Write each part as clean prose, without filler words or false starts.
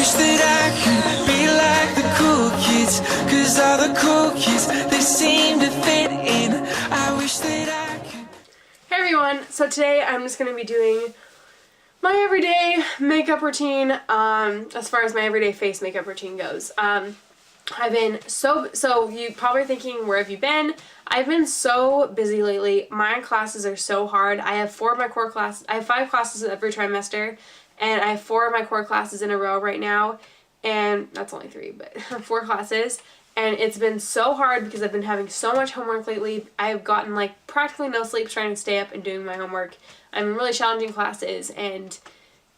wish that I could be like the cool kids, 'cause all the cool kids, they seem to fit in. I wish that I could. Hey everyone, so today I'm just going to be doing my everyday makeup routine, as far as my everyday face makeup routine goes. I've been so you probably thinking, where have you been? I've been so busy lately. My classes are so hard. I have 4 of my core classes. I have 5 classes every trimester, and I have 4 of my core classes in a row right now, and that's only 3, but 4 classes. And it's been so hard because I've been having so much homework lately. I've gotten like practically no sleep trying to stay up and doing my homework. I'm in really challenging classes and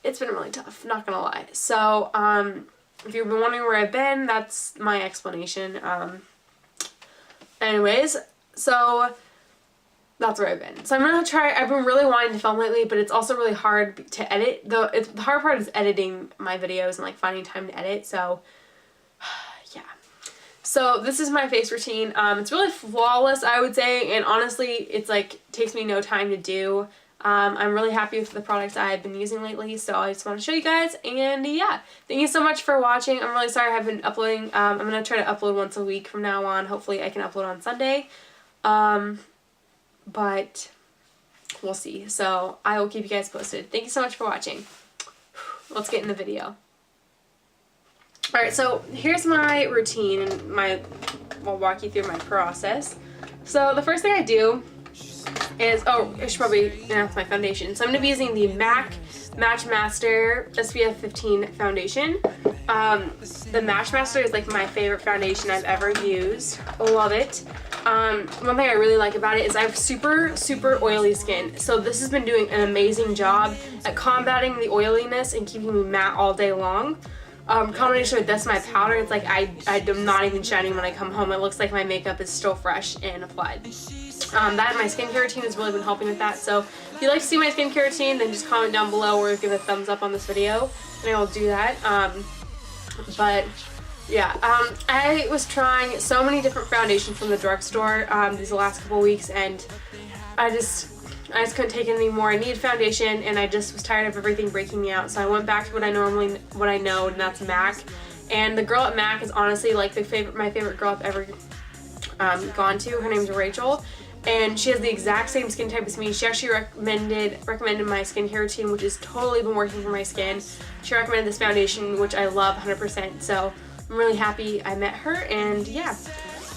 it's been really tough, not gonna lie. So, if you've been wondering where I've been, that's my explanation. Anyways, so that's where I've been. So I'm gonna try, I've been really wanting to film lately, but it's also really hard to edit. The hard part is editing my videos and like finding time to edit, so yeah. So this is my face routine. It's really flawless, I would say, and honestly, it's like, takes me no time to do. I'm really happy with the products I've been using lately, so I just want to show you guys, and yeah, thank you so much for watching. I'm really sorry I haven't been uploading. I'm going to try to upload once a week from now on. Hopefully I can upload on Sunday, but we'll see. So I will keep you guys posted. Thank you so much for watching. Let's get in the video. Alright, so here's my routine, and I'll walk you through my process. So the first thing I do is, I should probably announce my foundation. So I'm going to be using the MAC Match Master SPF 15 foundation. The Match Master is like my favorite foundation I've ever used. I love it. One thing I really like about it is I have super oily skin. So this has been doing an amazing job at combating the oiliness and keeping me matte all day long. Combination with this, my powder, it's like I'm not even shining when I come home. It looks like my makeup is still fresh and applied. That and my skincare routine has really been helping with that. So if you'd like to see my skincare routine, then just comment down below or give a thumbs up on this video, and I will do that. But yeah, I was trying so many different foundations from the drugstore these last couple weeks, and I just couldn't take it anymore. I needed foundation, and I just was tired of everything breaking me out. So I went back to what I know, and that's MAC. And the girl at MAC is honestly like my favorite girl I've ever gone to. Her name's Rachel, and she has the exact same skin type as me. She actually recommended my skincare routine, which has totally been working for my skin. She recommended this foundation, which I love 100%. So I'm really happy I met her, and yeah.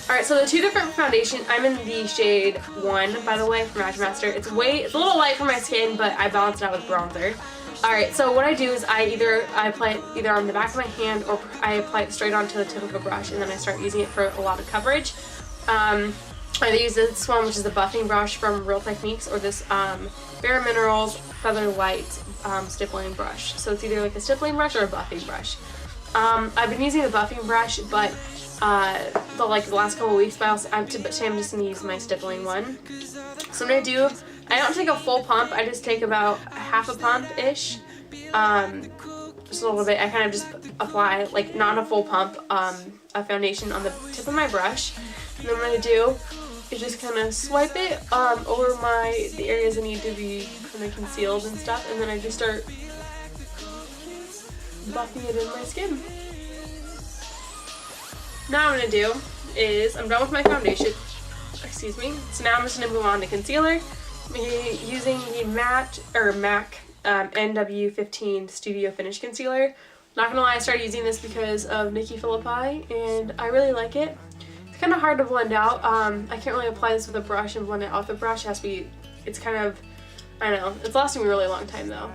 Alright, so the 2 different foundation, I'm in the shade 1, by the way, from Match Master. It's a little light for my skin, but I balance it out with bronzer. Alright, so what I do is I apply it either on the back of my hand, or I apply it straight onto the tip of a brush, and then I start using it for a lot of coverage. I either use this one, which is the buffing brush from Real Techniques, or this Bare Minerals Feather Light stippling brush. So it's either like a stippling brush or a buffing brush. I've been using the buffing brush, but the last couple weeks, but today I'm just going to use my stippling one. So what I do, I don't take a full pump, I just take about half a pump-ish, just a little bit. I kind of just apply, like, not a full pump, a foundation on the tip of my brush, and then what I do is just kind of swipe it over the areas that need to be kind of concealed and stuff, and then I just start buffing it in my skin. Now what I'm going to do is, I'm done with my foundation, excuse me, so now I'm just going to move on to concealer. I'm using the MAC NW15 Studio Finish Concealer. Not going to lie, I started using this because of Nikki Philippi, and I really like it. It's kind of hard to blend out. I can't really apply this with a brush and blend it out with a brush. It's kind of, I don't know, it's lasting me a really long time though.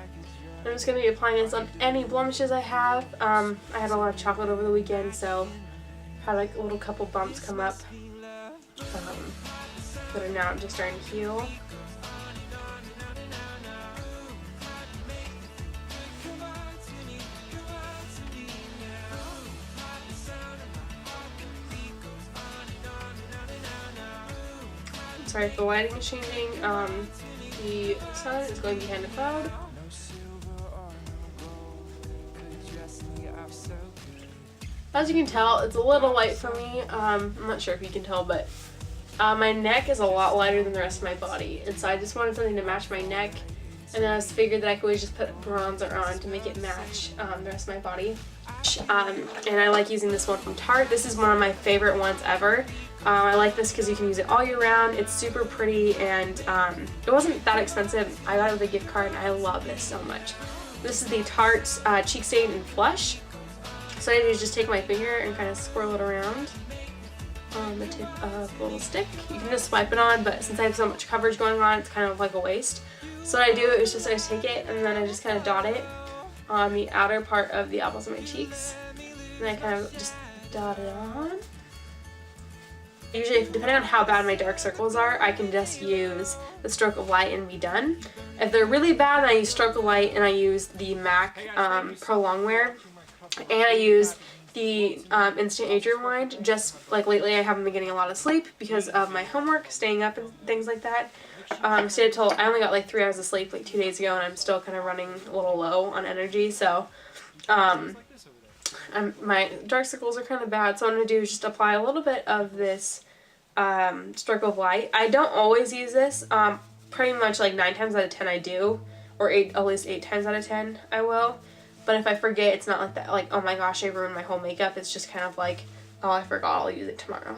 I'm just going to be applying this on any blemishes I have. I had a lot of chocolate over the weekend, so had like a little couple bumps come up that are now just starting to heal. Sorry if the lighting is changing. The sun is going behind a cloud. As you can tell, it's a little light for me. I'm not sure if you can tell, but my neck is a lot lighter than the rest of my body, and so I just wanted something to match my neck And then I just figured that I could always just put bronzer on to make it match the rest of my body. And I like using this one from Tarte. This is one of my favorite ones ever. I like this because you can use it all year round. It's super pretty, and it wasn't that expensive. I got it with a gift card, and I love this so much. This is the Tarte Cheek Stain and Flush. So I do just take my finger and kind of swirl it around on the tip of the little stick. You can just swipe it on, but since I have so much coverage going on, it's kind of like a waste. So what I do is just I take it and then I just kind of dot it on the outer part of the apples of my cheeks. And I kind of just dot it on. Usually, depending on how bad my dark circles are, I can just use the stroke of light and be done. If they're really bad, then I use stroke of light and I use the MAC Pro Longwear. And I use the Instant Age Rewind. Just like lately I haven't been getting a lot of sleep because of my homework, staying up and things like that. Stayed till I only got like 3 hours of sleep like 2 days ago, and I'm still kind of running a little low on energy, so my dark circles are kind of bad. So what I'm going to do is just apply a little bit of this stroke of light. I don't always use this. Pretty much like 9 times out of 10 I do, or at least 8 times out of 10 I will. But if I forget, it's not like that, like, oh my gosh, I ruined my whole makeup. It's just kind of like, oh, I forgot, I'll use it tomorrow.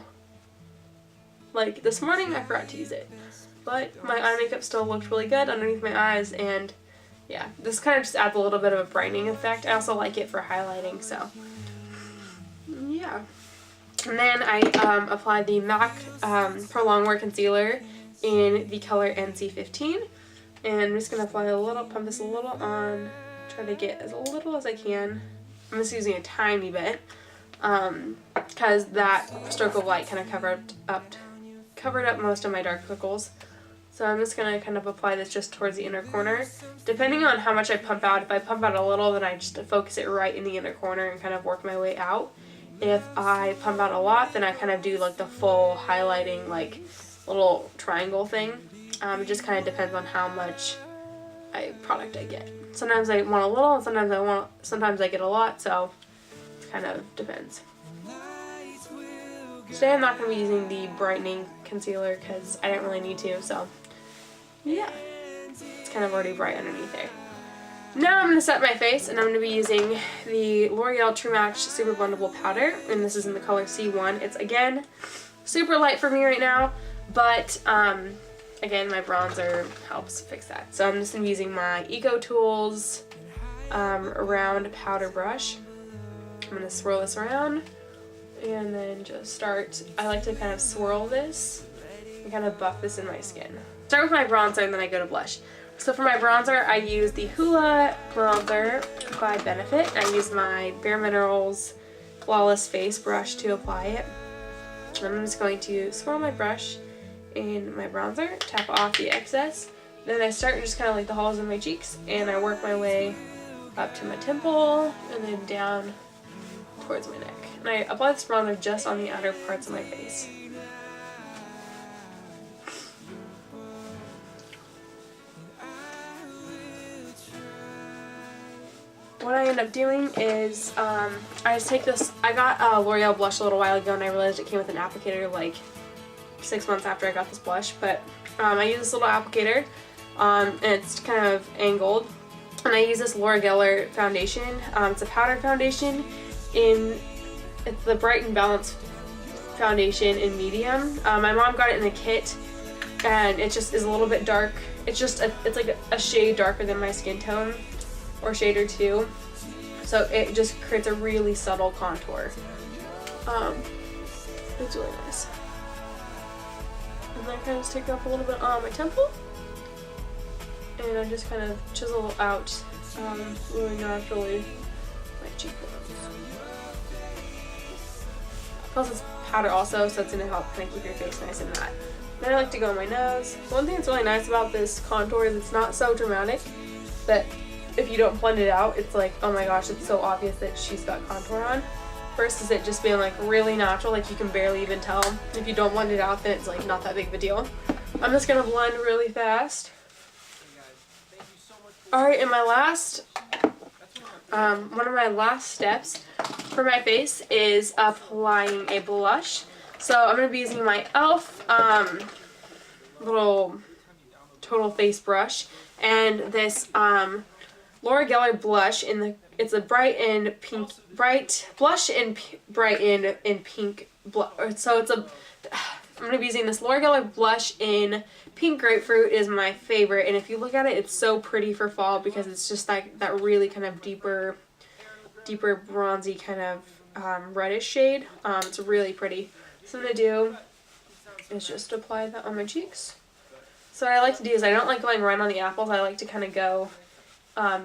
Like this morning I forgot to use it, but my eye makeup still looked really good underneath my eyes, and yeah, this kind of just adds a little bit of a brightening effect. I also like it for highlighting, so yeah. And then I applied the MAC Pro Longwear Concealer in the color NC15, and I'm just going to apply a little, pump this a little on, try to get as little as I can. I'm just using a tiny bit because that stroke of light kind of covered up most of my dark circles. So I'm just going to kind of apply this just towards the inner corner. Depending on how much I pump out, if I pump out a little, then I just focus it right in the inner corner and kind of work my way out. If I pump out a lot, then I kind of do like the full highlighting, like little triangle thing. It just kind of depends on how much product I get. Sometimes I want a little, and sometimes I get a lot, so it kind of depends. Today I'm not going to be using the brightening concealer because I didn't really need to, so yeah. It's kind of already bright underneath there. Now I'm going to set my face, and I'm going to be using the L'Oreal True Match Super Blendable Powder, and this is in the color C1. It's, again, super light for me right now, but again, my bronzer helps fix that. So I'm just going to be using my Eco Tools round powder brush. I'm going to swirl this around and then just start. I like to kind of swirl this and kind of buff this in my skin. Start with my bronzer and then I go to blush. So for my bronzer, I use the Hoola bronzer by Benefit. I use my Bare Minerals Flawless Face brush to apply it. And I'm just going to swirl my brush in my bronzer, tap off the excess. Then I start just kind of like the hollows in my cheeks, and I work my way up to my temple and then down towards my neck. And I apply this bronzer just on the outer parts of my face. What I end up doing is I just take this. I got a L'Oreal blush a little while ago, and I realized it came with an applicator like 6 months after I got this blush, but I use this little applicator, and it's kind of angled, and I use this Laura Geller foundation. It's a powder foundation. It's the Bright and Balanced foundation in medium. My mom got it in a kit, and it just is a little bit dark. It's like a shade darker than my skin tone, or shade or two, so it just creates a really subtle contour. It's really nice. And then I kind of just take up a little bit on my temple, and I just kind of chisel out really naturally my cheekbones. Plus it's powder also, so it's going to help kind of keep your face nice and matte. Then I like to go on my nose. One thing that's really nice about this contour is it's not so dramatic that if you don't blend it out, it's like, oh my gosh, it's so obvious that she's got contour on. Versus it just being like really natural, like you can barely even tell. If you don't blend it out, then it's like not that big of a deal. I'm just gonna blend really fast. Alright, and my last, one of my last steps for my face is applying a blush. So I'm gonna be using my e.l.f. Little Total Face brush. and this Laura Geller blush it's a bright blush in pink so it's a I'm going to be using this Laura Geller blush in pink grapefruit. Is my favorite, and if you look at it, it's so pretty for fall because it's just like that really kind of deeper bronzy kind of reddish shade. It's really pretty. So what I'm going to do is just apply that on my cheeks. So what I like to do is I don't like going right on the apples. I like to kind of go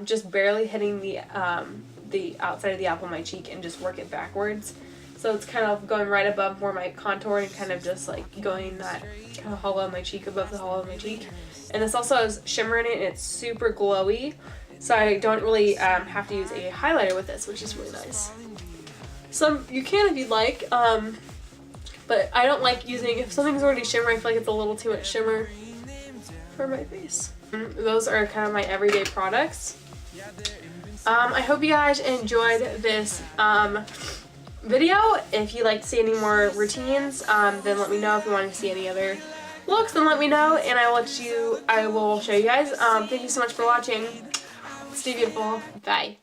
just barely hitting the outside of the apple of my cheek and just work it backwards. So it's kind of going right above where my contour and kind of just like going that kind of hollow of my cheek above the hollow of my cheek. And this also has shimmer in it and it's super glowy. So I don't really have to use a highlighter with this, which is really nice. So you can if you'd like, but I don't like using, if something's already shimmer, I feel like it's a little too much shimmer for my face. Those are kind of my everyday products. I hope you guys enjoyed this video. If you'd like to see any more routines, then let me know. If you want to see any other looks, then let me know, and I will show you guys. Thank you so much for watching. Stay beautiful. Bye.